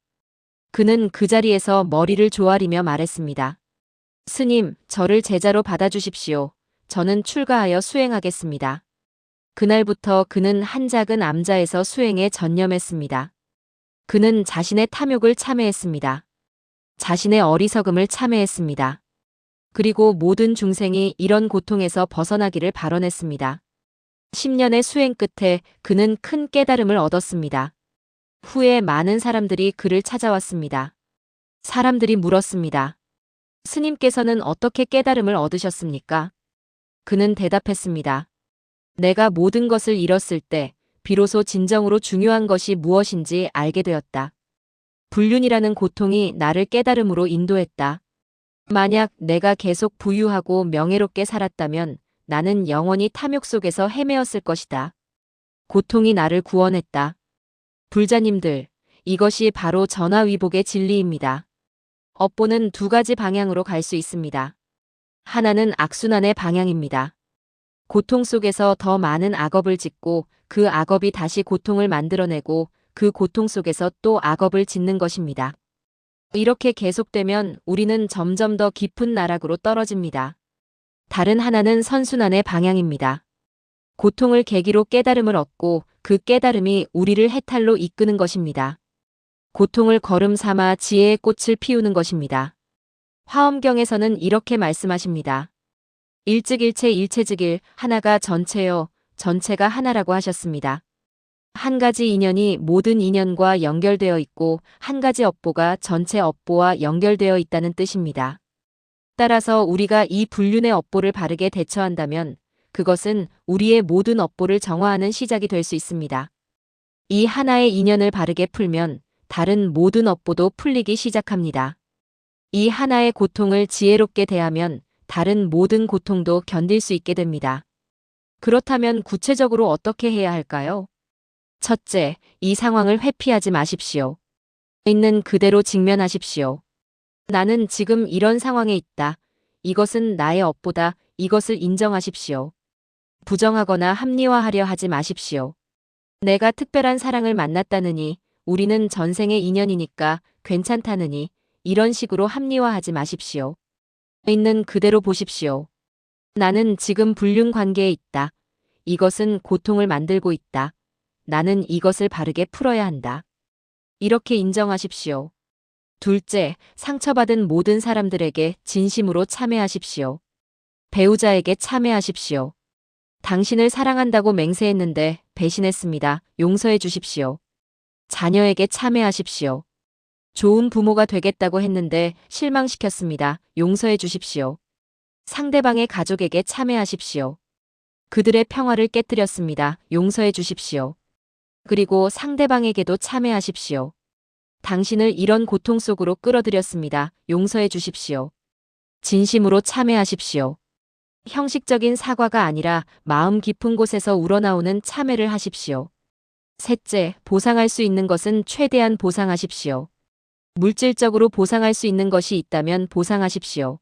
그는 그 자리에서 머리를 조아리며 말했습니다. 스님, 저를 제자로 받아주십시오. 저는 출가하여 수행하겠습니다. 그날부터 그는 한 작은 암자에서 수행에 전념했습니다. 그는 자신의 탐욕을 참회했습니다. 자신의 어리석음을 참회했습니다. 그리고 모든 중생이 이런 고통에서 벗어나기를 발언했습니다. 10년의 수행 끝에 그는 큰 깨달음을 얻었습니다. 후에 많은 사람들이 그를 찾아왔습니다. 사람들이 물었습니다. 스님께서는 어떻게 깨달음을 얻으셨습니까? 그는 대답했습니다. 내가 모든 것을 잃었을 때 비로소 진정으로 중요한 것이 무엇인지 알게 되었다. 불륜이라는 고통이 나를 깨달음으로 인도했다. 만약 내가 계속 부유하고 명예롭게 살았다면 나는 영원히 탐욕 속에서 헤매었을 것이다. 고통이 나를 구원했다. 불자님들, 이것이 바로 전화위복의 진리입니다. 업보는 두 가지 방향으로 갈 수 있습니다. 하나는 악순환의 방향입니다. 고통 속에서 더 많은 악업을 짓고 그 악업이 다시 고통을 만들어내고 그 고통 속에서 또 악업을 짓는 것입니다. 이렇게 계속되면 우리는 점점 더 깊은 나락으로 떨어집니다. 다른 하나는 선순환의 방향입니다. 고통을 계기로 깨달음을 얻고 그 깨달음이 우리를 해탈로 이끄는 것입니다. 고통을 걸음 삼아 지혜의 꽃을 피우는 것입니다. 화엄경에서는 이렇게 말씀하십니다. 일즉일체 일체즉일 하나가 전체요 전체가 하나라고 하셨습니다. 한 가지 인연이 모든 인연과 연결되어 있고 한 가지 업보가 전체 업보와 연결되어 있다는 뜻입니다. 따라서 우리가 이 불륜의 업보를 바르게 대처한다면 그것은 우리의 모든 업보를 정화하는 시작이 될 수 있습니다. 이 하나의 인연을 바르게 풀면 다른 모든 업보도 풀리기 시작합니다. 이 하나의 고통을 지혜롭게 대하면 다른 모든 고통도 견딜 수 있게 됩니다. 그렇다면 구체적으로 어떻게 해야 할까요? 첫째, 이 상황을 회피하지 마십시오. 있는 그대로 직면하십시오. 나는 지금 이런 상황에 있다. 이것은 나의 업보다. 이것을 인정하십시오. 부정하거나 합리화하려 하지 마십시오. 내가 특별한 사랑을 만났다느니 우리는 전생의 인연이니까 괜찮다느니 이런 식으로 합리화하지 마십시오. 있는 그대로 보십시오. 나는 지금 불륜 관계에 있다. 이것은 고통을 만들고 있다. 나는 이것을 바르게 풀어야 한다. 이렇게 인정하십시오. 둘째, 상처받은 모든 사람들에게 진심으로 참회하십시오. 배우자에게 참회하십시오. 당신을 사랑한다고 맹세했는데 배신했습니다. 용서해 주십시오. 자녀에게 참회하십시오. 좋은 부모가 되겠다고 했는데 실망시켰습니다. 용서해 주십시오. 상대방의 가족에게 참회하십시오. 그들의 평화를 깨뜨렸습니다. 용서해 주십시오. 그리고 상대방에게도 참회하십시오. 당신을 이런 고통 속으로 끌어들였습니다. 용서해 주십시오. 진심으로 참회하십시오. 형식적인 사과가 아니라 마음 깊은 곳에서 우러나오는 참회를 하십시오. 셋째, 보상할 수 있는 것은 최대한 보상하십시오. 물질적으로 보상할 수 있는 것이 있다면 보상하십시오.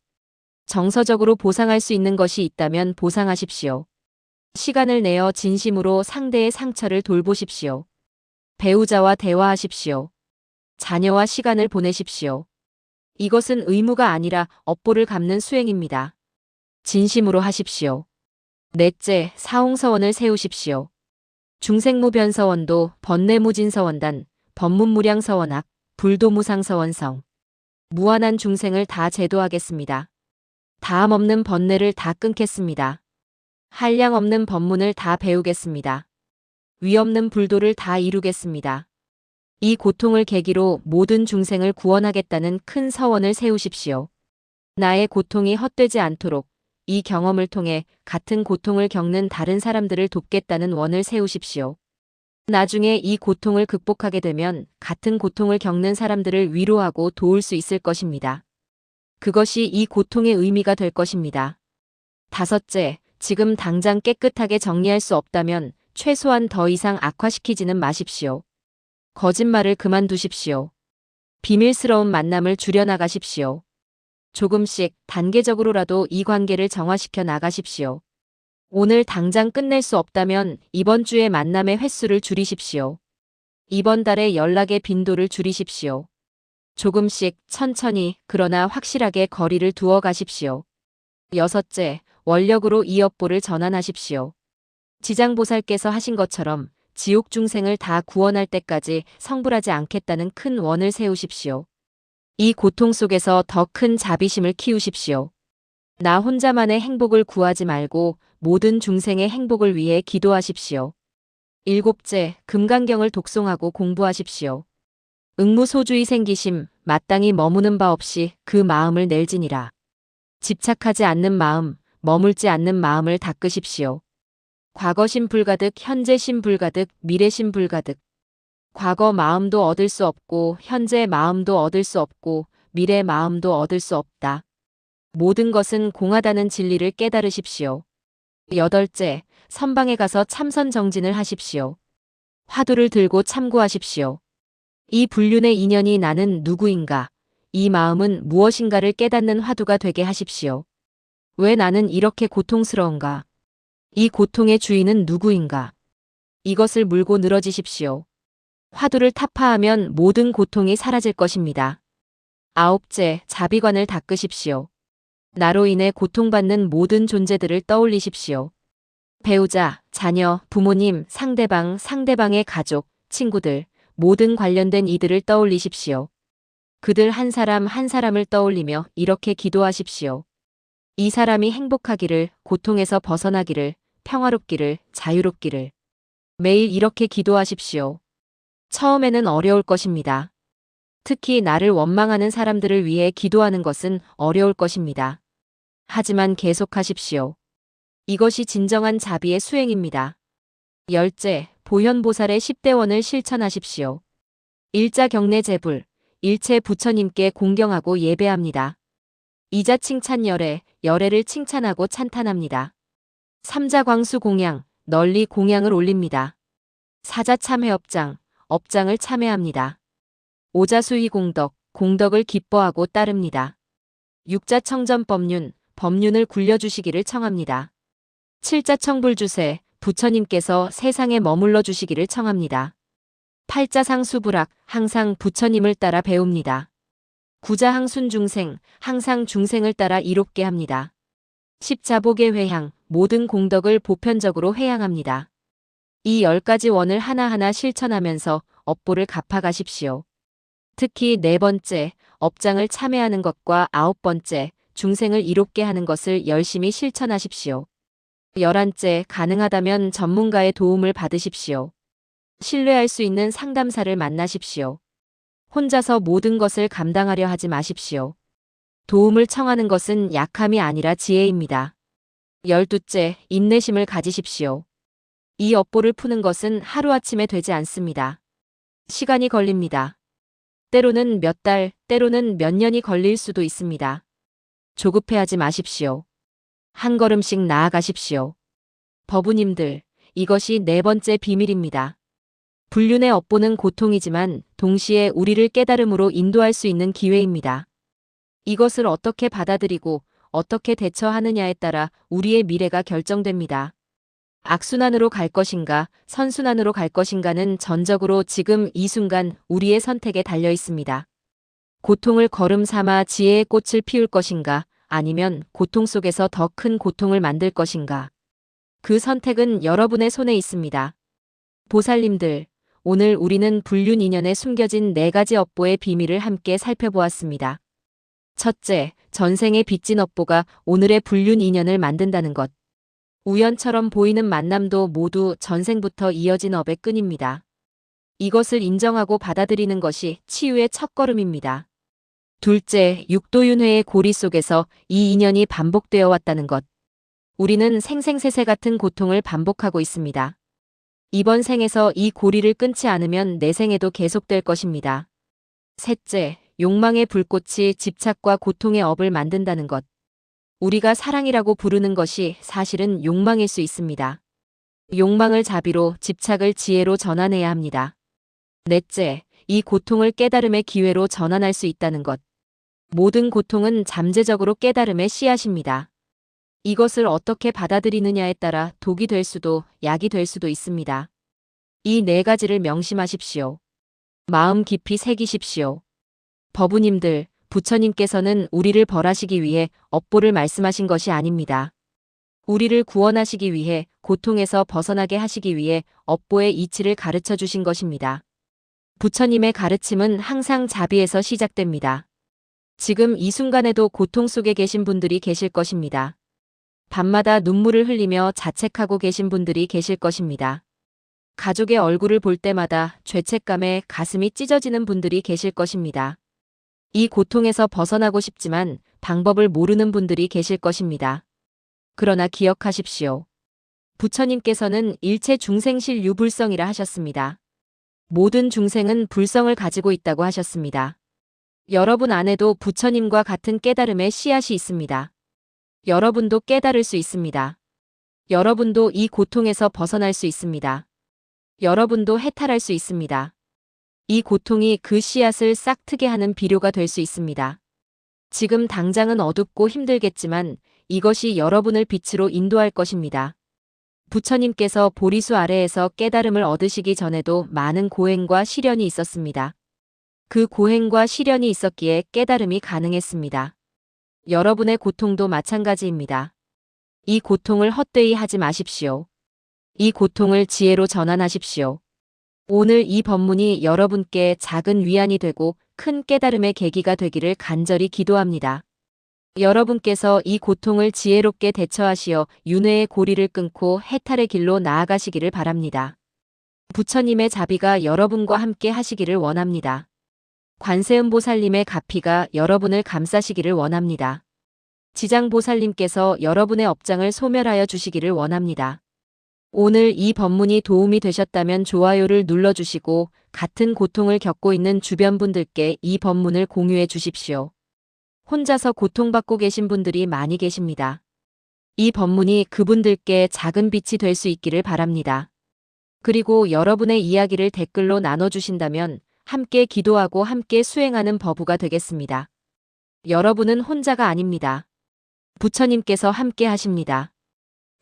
정서적으로 보상할 수 있는 것이 있다면 보상하십시오. 시간을 내어 진심으로 상대의 상처를 돌보십시오. 배우자와 대화하십시오. 자녀와 시간을 보내십시오. 이것은 의무가 아니라 업보를 갚는 수행입니다. 진심으로 하십시오. 넷째, 사홍서원을 세우십시오. 중생무변서원도, 번뇌무진서원단, 법문무량서원학, 불도무상서원성. 무한한 중생을 다 제도하겠습니다. 다함 없는 번뇌를 다 끊겠습니다. 한량 없는 법문을 다 배우겠습니다. 위 없는 불도를 다 이루겠습니다. 이 고통을 계기로 모든 중생을 구원하겠다는 큰 서원을 세우십시오. 나의 고통이 헛되지 않도록 이 경험을 통해 같은 고통을 겪는 다른 사람들을 돕겠다는 원을 세우십시오. 나중에 이 고통을 극복하게 되면 같은 고통을 겪는 사람들을 위로하고 도울 수 있을 것입니다. 그것이 이 고통의 의미가 될 것입니다. 다섯째, 지금 당장 깨끗하게 정리할 수 없다면 최소한 더 이상 악화시키지는 마십시오. 거짓말을 그만두십시오. 비밀스러운 만남을 줄여나가십시오. 조금씩 단계적으로라도 이 관계를 정화시켜 나가십시오. 오늘 당장 끝낼 수 없다면 이번 주에 만남의 횟수를 줄이십시오. 이번 달에 연락의 빈도를 줄이십시오. 조금씩 천천히 그러나 확실하게 거리를 두어 가십시오. 여섯째, 원력으로 이 업보를 전환하십시오. 지장보살께서 하신 것처럼 지옥 중생을 다 구원할 때까지 성불하지 않겠다는 큰 원을 세우십시오. 이 고통 속에서 더 큰 자비심을 키우십시오. 나 혼자만의 행복을 구하지 말고 모든 중생의 행복을 위해 기도하십시오. 일곱째, 금강경을 독송하고 공부하십시오. 응무소주의 생기심, 마땅히 머무는 바 없이 그 마음을 낼지니라. 집착하지 않는 마음, 머물지 않는 마음을 닦으십시오. 과거심 불가득, 현재심 불가득, 미래심 불가득. 과거 마음도 얻을 수 없고 현재 마음도 얻을 수 없고 미래 마음도 얻을 수 없다. 모든 것은 공하다는 진리를 깨달으십시오. 여덟째, 선방에 가서 참선 정진을 하십시오. 화두를 들고 참고하십시오. 이 불륜의 인연이 나는 누구인가? 이 마음은 무엇인가를 깨닫는 화두가 되게 하십시오. 왜 나는 이렇게 고통스러운가? 이 고통의 주인은 누구인가? 이것을 물고 늘어지십시오. 화두를 타파하면 모든 고통이 사라질 것입니다. 아홉째, 자비관을 닦으십시오. 나로 인해 고통받는 모든 존재들을 떠올리십시오. 배우자, 자녀, 부모님, 상대방, 상대방의 가족, 친구들, 모든 관련된 이들을 떠올리십시오. 그들 한 사람 한 사람을 떠올리며 이렇게 기도하십시오. 이 사람이 행복하기를, 고통에서 벗어나기를, 평화롭기를, 자유롭기를. 매일 이렇게 기도하십시오. 처음에는 어려울 것입니다. 특히 나를 원망하는 사람들을 위해 기도하는 것은 어려울 것입니다. 하지만 계속하십시오. 이것이 진정한 자비의 수행입니다. 열째, 보현보살의 10대원을 실천하십시오. 일자경례 제불, 일체 부처님께 공경하고 예배합니다. 이자 칭찬 열애, 열애를 칭찬하고 찬탄합니다. 삼자광수 공양, 널리 공양을 올립니다. 사자 참회업장, 업장을 참회합니다. 오자수의 공덕, 공덕을 기뻐하고 따릅니다. 육자청전 법륜, 법륜을 굴려주시기를 청합니다. 칠자청불주세, 부처님께서 세상에 머물러 주시기를 청합니다. 팔자상수불학, 항상 부처님을 따라 배웁니다. 구자항순중생, 항상 중생을 따라 이롭게 합니다. 십자복의 회향, 모든 공덕을 보편적으로 회향합니다. 이 10가지 원을 하나하나 실천하면서 업보를 갚아가십시오. 특히 네 번째, 업장을 참회하는 것과 아홉 번째, 중생을 이롭게 하는 것을 열심히 실천하십시오. 11째, 가능하다면 전문가의 도움을 받으십시오. 신뢰할 수 있는 상담사를 만나십시오. 혼자서 모든 것을 감당하려 하지 마십시오. 도움을 청하는 것은 약함이 아니라 지혜입니다. 12째, 인내심을 가지십시오. 이 업보를 푸는 것은 하루아침에 되지 않습니다. 시간이 걸립니다. 때로는 몇 달, 때로는 몇 년이 걸릴 수도 있습니다. 조급해하지 마십시오. 한 걸음씩 나아가십시오. 법우님들, 이것이 네 번째 비밀입니다. 불륜의 업보는 고통이지만 동시에 우리를 깨달음으로 인도할 수 있는 기회입니다. 이것을 어떻게 받아들이고 어떻게 대처하느냐에 따라 우리의 미래가 결정됩니다. 악순환으로 갈 것인가, 선순환으로 갈 것인가는 전적으로 지금 이 순간 우리의 선택에 달려 있습니다. 고통을 걸음 삼아 지혜의 꽃을 피울 것인가, 아니면 고통 속에서 더 큰 고통을 만들 것인가. 그 선택은 여러분의 손에 있습니다. 보살님들, 오늘 우리는 불륜 인연에 숨겨진 4가지 업보의 비밀을 함께 살펴보았습니다. 첫째, 전생의 빚진 업보가 오늘의 불륜 인연을 만든다는 것. 우연처럼 보이는 만남도 모두 전생부터 이어진 업의 끈입니다. 이것을 인정하고 받아들이는 것이 치유의 첫걸음입니다. 둘째, 육도윤회의 고리 속에서 이 인연이 반복되어 왔다는 것. 우리는 생생세세 같은 고통을 반복하고 있습니다. 이번 생에서 이 고리를 끊지 않으면 내생에도 계속될 것입니다. 셋째, 욕망의 불꽃이 집착과 고통의 업을 만든다는 것. 우리가 사랑이라고 부르는 것이 사실은 욕망일 수 있습니다. 욕망을 자비로, 집착을 지혜로 전환해야 합니다. 넷째, 이 고통을 깨달음의 기회로 전환할 수 있다는 것. 모든 고통은 잠재적으로 깨달음의 씨앗입니다. 이것을 어떻게 받아들이느냐에 따라 독이 될 수도 약이 될 수도 있습니다. 이 4가지를 명심하십시오. 마음 깊이 새기십시오. 법우님들, 부처님께서는 우리를 벌하시기 위해 업보를 말씀하신 것이 아닙니다. 우리를 구원하시기 위해, 고통에서 벗어나게 하시기 위해 업보의 이치를 가르쳐 주신 것입니다. 부처님의 가르침은 항상 자비에서 시작됩니다. 지금 이 순간에도 고통 속에 계신 분들이 계실 것입니다. 밤마다 눈물을 흘리며 자책하고 계신 분들이 계실 것입니다. 가족의 얼굴을 볼 때마다 죄책감에 가슴이 찢어지는 분들이 계실 것입니다. 이 고통에서 벗어나고 싶지만 방법을 모르는 분들이 계실 것입니다. 그러나 기억하십시오. 부처님께서는 일체 중생실 유불성이라 하셨습니다. 모든 중생은 불성을 가지고 있다고 하셨습니다. 여러분 안에도 부처님과 같은 깨달음의 씨앗이 있습니다. 여러분도 깨달을 수 있습니다. 여러분도 이 고통에서 벗어날 수 있습니다. 여러분도 해탈할 수 있습니다. 이 고통이 그 씨앗을 싹트게 하는 비료가 될 수 있습니다. 지금 당장은 어둡고 힘들겠지만 이것이 여러분을 빛으로 인도할 것입니다. 부처님께서 보리수 아래에서 깨달음을 얻으시기 전에도 많은 고행과 시련이 있었습니다. 그 고행과 시련이 있었기에 깨달음이 가능했습니다. 여러분의 고통도 마찬가지입니다. 이 고통을 헛되이 하지 마십시오. 이 고통을 지혜로 전환하십시오. 오늘 이 법문이 여러분께 작은 위안이 되고 큰 깨달음의 계기가 되기를 간절히 기도합니다. 여러분께서 이 고통을 지혜롭게 대처하시어 윤회의 고리를 끊고 해탈의 길로 나아가시기를 바랍니다. 부처님의 자비가 여러분과 함께 하시기를 원합니다. 관세음보살님의 가피가 여러분을 감싸시기를 원합니다. 지장보살님께서 여러분의 업장을 소멸하여 주시기를 원합니다. 오늘 이 법문이 도움이 되셨다면 좋아요를 눌러주시고 같은 고통을 겪고 있는 주변 분들께 이 법문을 공유해 주십시오. 혼자서 고통받고 계신 분들이 많이 계십니다. 이 법문이 그분들께 작은 빛이 될 수 있기를 바랍니다. 그리고 여러분의 이야기를 댓글로 나눠주신다면 함께 기도하고 함께 수행하는 법우가 되겠습니다. 여러분은 혼자가 아닙니다. 부처님께서 함께 하십니다.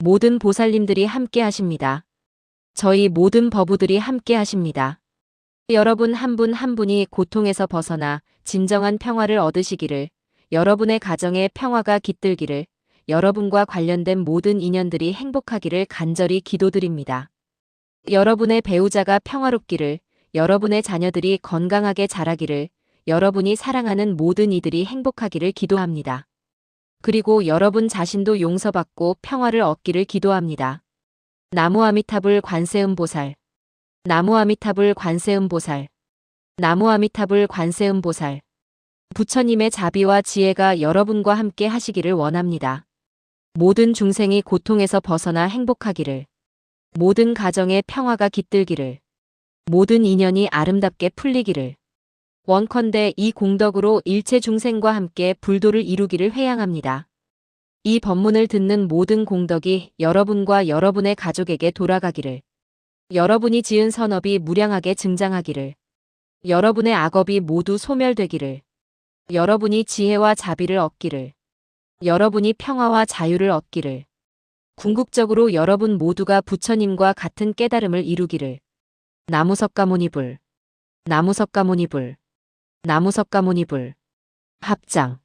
모든 보살님들이 함께 하십니다. 저희 모든 법우들이 함께 하십니다. 여러분 한 분 한 분이 고통에서 벗어나 진정한 평화를 얻으시기를, 여러분의 가정에 평화가 깃들기를, 여러분과 관련된 모든 인연들이 행복하기를 간절히 기도드립니다. 여러분의 배우자가 평화롭기를, 여러분의 자녀들이 건강하게 자라기를, 여러분이 사랑하는 모든 이들이 행복하기를 기도합니다. 그리고 여러분 자신도 용서받고 평화를 얻기를 기도합니다. 나무 아미타불 관세음보살. 나무 아미타불 관세음보살. 나무 아미타불 관세음보살. 부처님의 자비와 지혜가 여러분과 함께 하시기를 원합니다. 모든 중생이 고통에서 벗어나 행복하기를, 모든 가정에 평화가 깃들기를, 모든 인연이 아름답게 풀리기를, 원컨대 이 공덕으로 일체 중생과 함께 불도를 이루기를 회양합니다. 이 법문을 듣는 모든 공덕이 여러분과 여러분의 가족에게 돌아가기를, 여러분이 지은 선업이 무량하게 증장하기를, 여러분의 악업이 모두 소멸되기를, 여러분이 지혜와 자비를 얻기를, 여러분이 평화와 자유를 얻기를, 궁극적으로 여러분 모두가 부처님과 같은 깨달음을 이루기를. 나무석가모니불, 나무석가모니불, 나무석가모니불. 합장.